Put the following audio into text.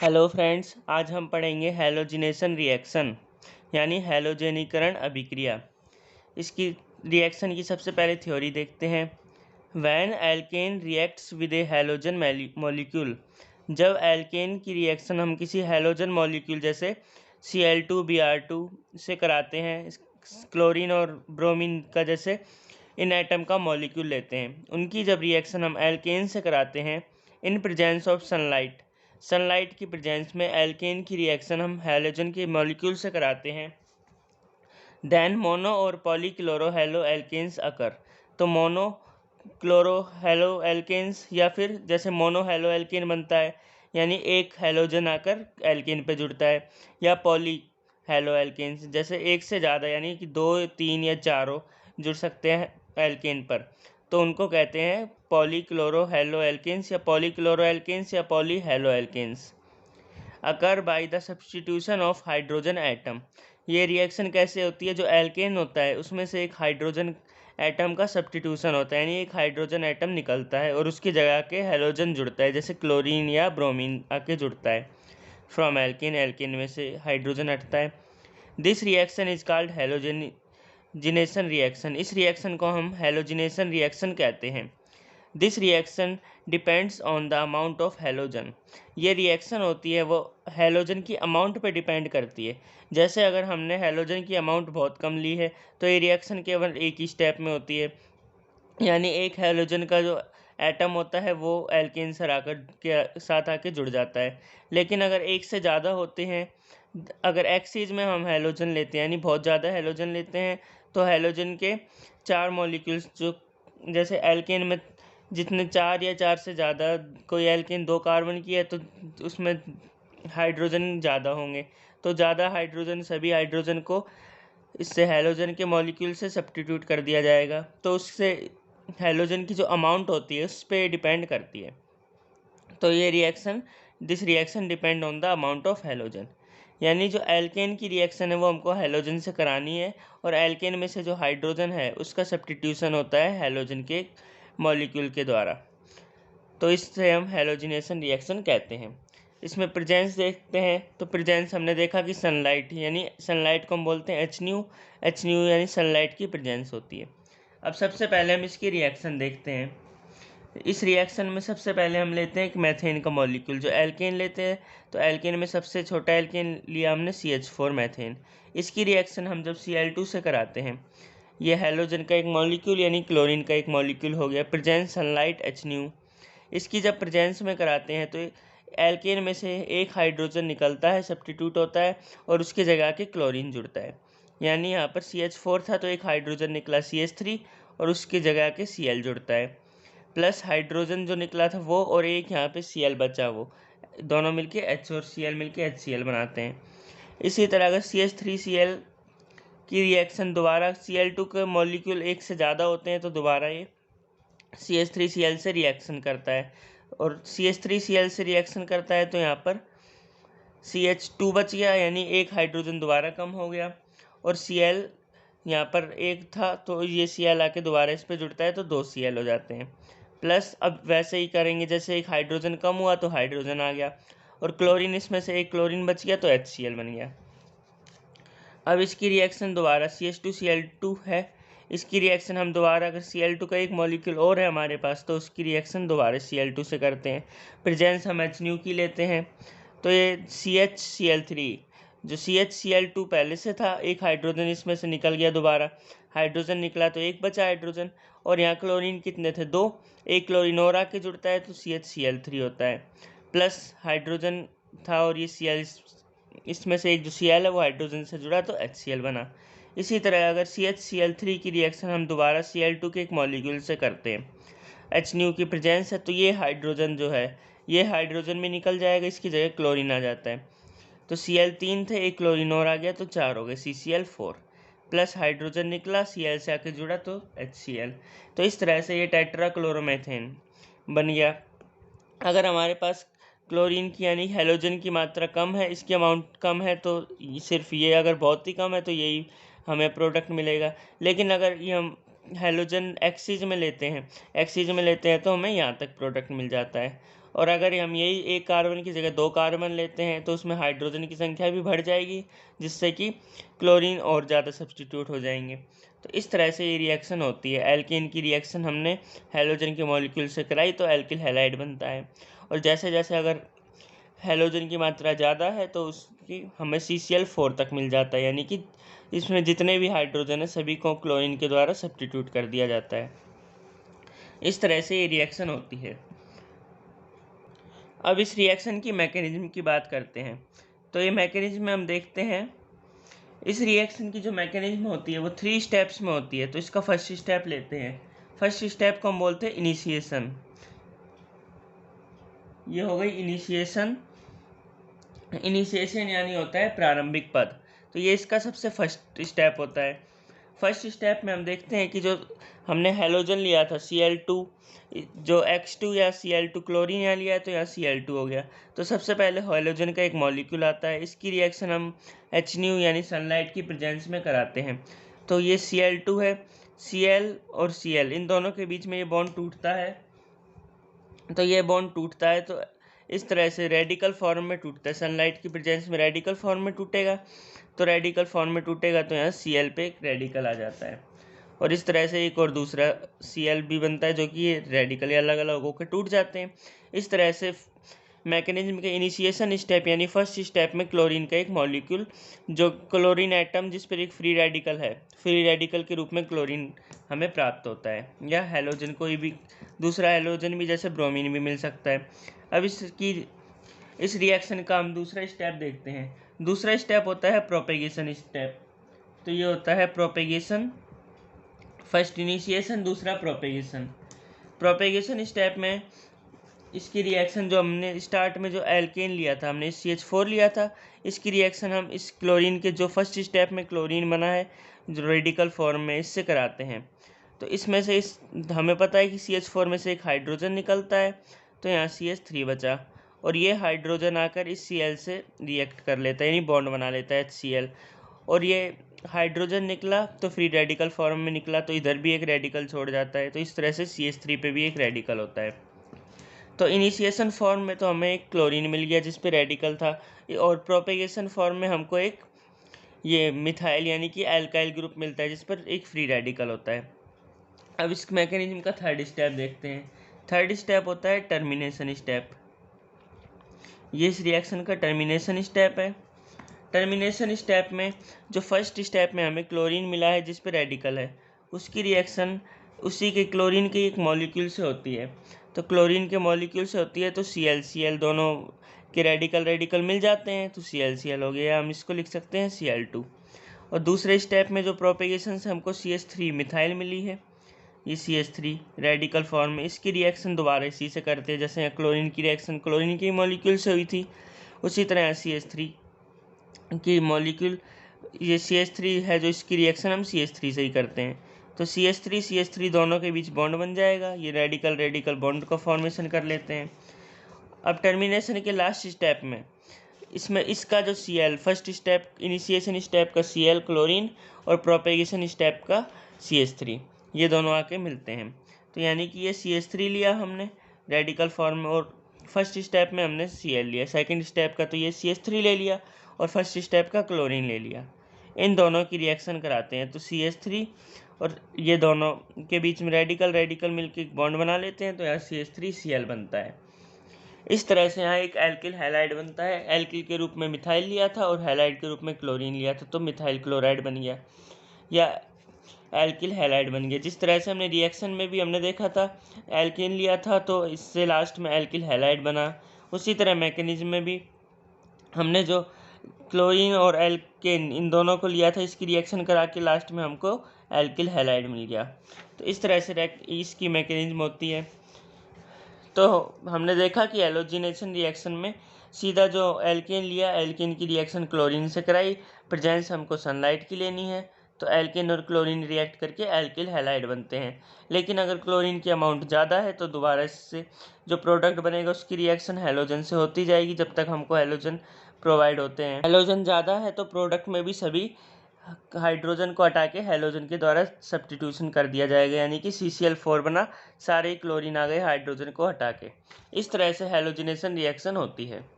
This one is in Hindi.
हेलो फ्रेंड्स, आज हम पढ़ेंगे हैलोजिनेशन रिएक्शन यानी हैलोजेनीकरण अभिक्रिया। इसकी रिएक्शन की सबसे पहले थ्योरी देखते हैं। When alkene reacts with a halogen molecule, जब एल्केन की रिएक्शन हम किसी हैलोजन मॉलिक्यूल जैसे Cl2Br2 से कराते हैं, क्लोरीन और ब्रोमीन का जैसे इन एटम का मॉलिक्यूल लेते हैं, उनकी जब रिएक्शन हम एल्केन से कराते हैं इन प्रेजेंस ऑफ सनलाइट की प्रेजेंस में एल्केन की रिएक्शन हम हैलोजन के मॉलिक्यूल से कराते हैं, देन मोनो और पॉलीक्लोरो हेलो एल्केन्स अकर। तो मोनो क्लोरो हेलो एल्केन्स या फिर जैसे मोनो हेलो एल्केन बनता है, यानी एक हैलोजन आकर एल्केन पे जुड़ता है, या पॉली हेलो एल्केन्स जैसे एक से ज़्यादा यानी कि 2, 3 या चारों जुड़ सकते हैं एल्केन पर, तो उनको कहते हैं पॉलीक्लोरो हेलो एल्केन्स या पॉलीक्लोरो एल्केन्स या polyhaloalkanes. Occur by the substitution of hydrogen atom. ये रिएक्शन कैसे होती है? जो एल्केन होता है उसमें से एक हाइड्रोजन एटम का सब्स्टिट्यूशन होता है, यानी एक हाइड्रोजन एटम निकलता है और उसकी जगह के हेलोजन जुड़ता है, जैसे क्लोरीन या ब्रोमीन आके जुड़ता है फ्रॉम एल्केन में से हाइड्रोजन हटता है। This reaction is called halogenation reaction. इस रिएक्शन को हम हैलोजिनेशन रिएक्शन कहते हैं। This reaction depends on the amount of halogen. ये रिएक्शन होती है वो हैलोजन की अमाउंट पे डिपेंड करती है। जैसे अगर हमने हैलोजन की अमाउंट बहुत कम ली है तो ये रिएक्शन केवल एक ही स्टेप में होती है, यानी एक हैलोजन का जो एटम होता है वो एल्केन से आकर के साथ आके जुड़ जाता है। लेकिन अगर एक से ज़्यादा होते हैं, अगर एक्सीज में हम हैलोजन लेते हैं यानी बहुत ज़्यादा हैलोजन लेते हैं, तो हैलोजन के 4 मॉलिक्यूल्स जो जैसे एल्केन में जितने 4 या 4 से ज़्यादा कोई एल्केन 2 कार्बन की है तो उसमें हाइड्रोजन ज़्यादा होंगे, तो ज़्यादा हाइड्रोजन सभी हाइड्रोजन को इससे हैलोजन के मॉलिक्यूल से सब्स्टिट्यूट कर दिया जाएगा, तो उससे हैलोजन की जो अमाउंट होती है उस पर डिपेंड करती है। तो ये this reaction depend on the amount of halogen, यानी जो एल्केन की रिएक्शन है वो हमको हैलोजन से करानी है और एल्केन में से जो हाइड्रोजन है उसका सब्स्टिट्यूशन होता है हैलोजन के मॉलिक्यूल के द्वारा, तो इससे हम हैलोजिनेशन रिएक्शन कहते हैं। इसमें प्रेजेंस देखते हैं, तो प्रेजेंस हमने देखा कि सनलाइट को हम बोलते हैं एच न्यू यानी सनलाइट की प्रेजेंस होती है। अब सबसे पहले हम इसकी रिएक्शन देखते हैं। इस रिएक्शन में सबसे पहले हम लेते हैं एक मैथेन का मॉलिक्यूल। जो एल्केन लेते हैं तो एल्केन में सबसे छोटा एल्केन लिया हमने CH4 मैथेन। इसकी रिएक्शन हम जब Cl2 से कराते हैं, ये हैलोजन का एक मॉलिक्यूल यानी क्लोरीन का एक मॉलिक्यूल हो गया, प्रेजेंस सनलाइट एच न्यू। इसकी जब प्रेजेंस में कराते हैं तो एल्केन में से एक हाइड्रोजन निकलता है, सब्स्टिट्यूट होता है और उसकी जगह के क्लोरीन जुड़ता है, यानी यहाँ पर CH4 था तो एक हाइड्रोजन निकला CH3 और उसकी जगह के Cl जुड़ता है, प्लस हाइड्रोजन जो निकला था वो और एक यहाँ पे Cl बचा, वो दोनों मिलके H और Cl मिलके HCl बनाते हैं। इसी तरह अगर CH3Cl की रिएक्शन दोबारा Cl2 के मॉलिक्यूल एक से ज़्यादा होते हैं तो दोबारा ये CH3Cl से रिएक्शन करता है, और CH3Cl से रिएक्शन करता है तो यहाँ पर CH2 बच गया, यानी एक हाइड्रोजन दोबारा कम हो गया, और Cl यहाँ पर एक था तो ये Cl आके दोबारा इस पर जुड़ता है तो 2 Cl हो जाते हैं। प्लस अब वैसे ही करेंगे, जैसे एक हाइड्रोजन कम हुआ तो हाइड्रोजन आ गया, और क्लोरीन इसमें से एक क्लोरीन बच गया तो HCl बन गया। अब इसकी रिएक्शन दोबारा CH2Cl2 है, इसकी रिएक्शन हम दोबारा अगर Cl2 का एक मॉलिक्यूल और है हमारे पास तो उसकी रिएक्शन दोबारा Cl2 से करते हैं। प्रेजेंस हम HNu की लेते हैं, तो ये CHCl3 जो CHCl2 पहले से था, एक हाइड्रोजन इसमें से निकल गया, दोबारा हाइड्रोजन निकला तो एक बचा हाइड्रोजन, और यहाँ क्लोरीन कितने थे? 2, एक क्लोरीन और आके जुड़ता है तो CHCl3 होता है, प्लस हाइड्रोजन था और ये Cl इसमें से एक जो Cl है वो हाइड्रोजन से जुड़ा तो HCl बना। इसी तरह अगर CHCl3 की रिएक्शन हम दोबारा Cl2 के एक मॉलिक्यूल से करते हैं, HNu की प्रेजेंस है तो ये हाइड्रोजन जो है ये हाइड्रोजन में निकल जाएगा, इसकी जगह क्लोरीन आ जाता है, तो Cl3 थे, एक क्लोरीन और आ गया तो 4 हो गए CCl4, प्लस हाइड्रोजन निकला Cl से आके जुड़ा तो HCl। तो इस तरह से ये टेट्राक्लोरोमेथेन बन गया। अगर हमारे पास क्लोरीन की यानी हैलोजन की मात्रा कम है, इसकी अमाउंट कम है, तो सिर्फ ये अगर बहुत ही कम है तो यही हमें प्रोडक्ट मिलेगा। लेकिन अगर ये हम हैलोजन एक्सीज में लेते हैं तो हमें यहाँ तक प्रोडक्ट मिल जाता है। और अगर हम यही एक कार्बन की जगह 2 कार्बन लेते हैं तो उसमें हाइड्रोजन की संख्या भी बढ़ जाएगी, जिससे कि क्लोरीन और ज़्यादा सब्स्टिट्यूट हो जाएंगे। तो इस तरह से ये रिएक्शन होती है। एल्केन की रिएक्शन हमने हैलोजन के मॉलिक्यूल से कराई तो एल्किल हैलाइड बनता है। और जैसे जैसे अगर हैलोजन की मात्रा ज़्यादा है तो उसकी हमें CCl4 तक मिल जाता है, यानी कि इसमें जितने भी हाइड्रोजन है सभी को क्लोरीन के द्वारा सब्स्टिट्यूट कर दिया जाता है। इस तरह से ये रिएक्शन होती है। अब इस रिएक्शन की मैकेनिज्म की बात करते हैं। तो ये मैकेनिज्म हम देखते हैं। इस रिएक्शन की जो मैकेनिज्म होती है वो 3 स्टेप्स में होती है। तो इसका फर्स्ट स्टेप लेते हैं। फर्स्ट स्टेप को हम बोलते हैं इनिशिएशन। ये हो गई इनिशिएशन। इनिशिएशन यानी होता है प्रारंभिक पद। तो ये इसका सबसे फर्स्ट स्टेप होता है। फर्स्ट स्टेप में हम देखते हैं कि जो हमने हैलोजन लिया था Cl2, जो X2 या Cl2 क्लोरीन यहाँ लिया है तो यहाँ Cl2 हो गया। तो सबसे पहले हैलोजन का एक मॉलिक्यूल आता है। इसकी रिएक्शन हम HNu यानी सनलाइट की प्रेजेंस में कराते हैं। तो ये Cl2 है, Cl और Cl इन दोनों के बीच में ये बॉन्ड टूटता है। तो ये बॉन्ड टूटता है तो इस तरह से रेडिकल फॉर्म में टूटता है। सनलाइट की प्रेजेंस में रेडिकल फॉर्म में टूटेगा। तो रेडिकल फॉर्म में टूटेगा तो यहाँ Cl पे एक रेडिकल आ जाता है और इस तरह से एक और दूसरा Cl भी बनता है, जो कि ये रेडिकल अलग अलग होकर टूट जाते हैं। इस तरह से मैकेनिज्म के इनिशिएशन स्टेप यानी फर्स्ट स्टेप में क्लोरीन का एक मॉलिक्यूल, जो क्लोरीन एटम जिस पर एक फ्री रेडिकल है, फ्री रेडिकल के रूप में क्लोरीन हमें प्राप्त होता है। या हैलोजन, कोई भी दूसरा हैलोजन भी जैसे ब्रोमीन भी मिल सकता है। अब इस रिएक्शन का हम दूसरा स्टेप देखते हैं। दूसरा स्टेप होता है प्रोपेगेशन स्टेप। तो ये होता है प्रोपेगेशन। फर्स्ट इनिशिएशन, दूसरा प्रोपेगेशन। प्रोपेगेशन स्टेप में इसकी रिएक्शन जो हमने स्टार्ट में जो एल्केन लिया था, हमने CH4 लिया था, इसकी रिएक्शन हम इस क्लोरीन के जो फर्स्ट स्टेप में क्लोरीन बना है जो रेडिकल फॉर्म में, इससे कराते हैं। तो इसमें से हमें पता है कि CH4 में से एक हाइड्रोजन निकलता है, तो यहाँ CH3 बचा और ये हाइड्रोजन आकर इस Cl से रिएक्ट कर लेता है, यानी बॉन्ड बना लेता है HCl। और ये हाइड्रोजन निकला तो फ्री रेडिकल फॉर्म में निकला, तो इधर भी एक रेडिकल छोड़ जाता है। तो इस तरह से CH3 पे भी एक रेडिकल होता है। तो इनिशिएशन फॉर्म में तो हमें एक क्लोरीन मिल गया जिस पे रेडिकल था, और प्रोपेगेशन फॉर्म में हमको एक ये मिथाइल यानी कि एल्काइल ग्रुप मिलता है जिस पर एक फ्री रेडिकल होता है। अब इस मैकेनिज्म का थर्ड स्टेप देखते हैं। थर्ड स्टेप होता है टर्मिनेशन स्टेप। ये इस रिएक्शन का टर्मिनेशन स्टेप है। टर्मिनेशन स्टेप में जो फर्स्ट स्टेप में हमें क्लोरीन मिला है जिस पे रेडिकल है, उसकी रिएक्शन उसी के क्लोरीन के एक मॉलिक्यूल से होती है। तो क्लोरीन के मॉलिक्यूल से होती है तो Cl दोनों के रेडिकल मिल जाते हैं, तो Cl हो गया। हम इसको लिख सकते हैं Cl2। और दूसरे स्टेप में जो प्रोपेगेशन से हमको CH3 मिथाइल मिली है, ये CH3 रेडिकल फॉर्म में, इसकी रिएक्शन दोबारा इसी से करते हैं। जैसे क्लोरीन की रिएक्शन क्लोरीन के मॉलिक्यूल से हुई थी, उसी तरह CH3 की मॉलिक्यूल, ये CH3 है जो इसकी रिएक्शन हम CH3 से ही करते हैं। तो CH3 दोनों के बीच बॉन्ड बन जाएगा, ये रेडिकल बॉन्ड का फॉर्मेशन कर लेते हैं। अब टर्मिनेशन के लास्ट स्टेप में इसमें इसका जो Cl first step initiation step का Cl क्लोरीन और प्रोपेगेशन स्टेप का CH3, ये दोनों आके मिलते हैं। तो यानी कि ये CH3 लिया हमने रेडिकल फॉर्म में और फर्स्ट स्टेप में हमने Cl लिया, सेकंड स्टेप का तो ये CH3 ले लिया और फर्स्ट स्टेप का क्लोरीन ले लिया। इन दोनों की रिएक्शन कराते हैं तो CH3 और ये दोनों के बीच में रेडिकल मिलकर एक बॉन्ड बना लेते हैं, तो यहाँ CH3Cl बनता है। इस तरह से यहाँ एक एल्किल हैलाइड बनता है। एल्किल के रूप में मिथाइल लिया था और हैलाइड के रूप में क्लोरीन लिया था, तो मिथाइल क्लोराइड बन गया या एल्किल हैलाइड बन गया। जिस तरह से हमने रिएक्शन में भी हमने देखा था एल्केन लिया था तो इससे लास्ट में एल्किल हैलाइड बना, उसी तरह मैकेनिज्म में भी हमने जो क्लोरीन और एल्केन इन दोनों को लिया था, इसकी रिएक्शन करा के लास्ट में हमको एल्किल हैलाइड मिल गया। तो इस तरह से इसकी मैकेनिज्म होती है। तो हमने देखा कि हैलोजिनेशन रिएक्शन में सीधा जो एल्केन लिया, एल्केन की रिएक्शन क्लोरीन से कराई, प्रेजेंस हमको सनलाइट की लेनी है, तो एल्केन और क्लोरीन रिएक्ट करके एल्किल हैलाइड बनते हैं। लेकिन अगर क्लोरीन की अमाउंट ज़्यादा है तो दोबारा इससे जो प्रोडक्ट बनेगा उसकी रिएक्शन हैलोजन से होती जाएगी जब तक हमको हैलोजन प्रोवाइड होते हैं। हैलोजन ज़्यादा है तो प्रोडक्ट में भी सभी हाइड्रोजन को हटा के हैलोजन के द्वारा सब्स्टिट्यूशन कर दिया जाएगा, यानी कि CCl4 बना, सारे क्लोरीन आ गए हाइड्रोजन को हटा के। इस तरह से हैलोजिनेशन रिएक्शन होती है।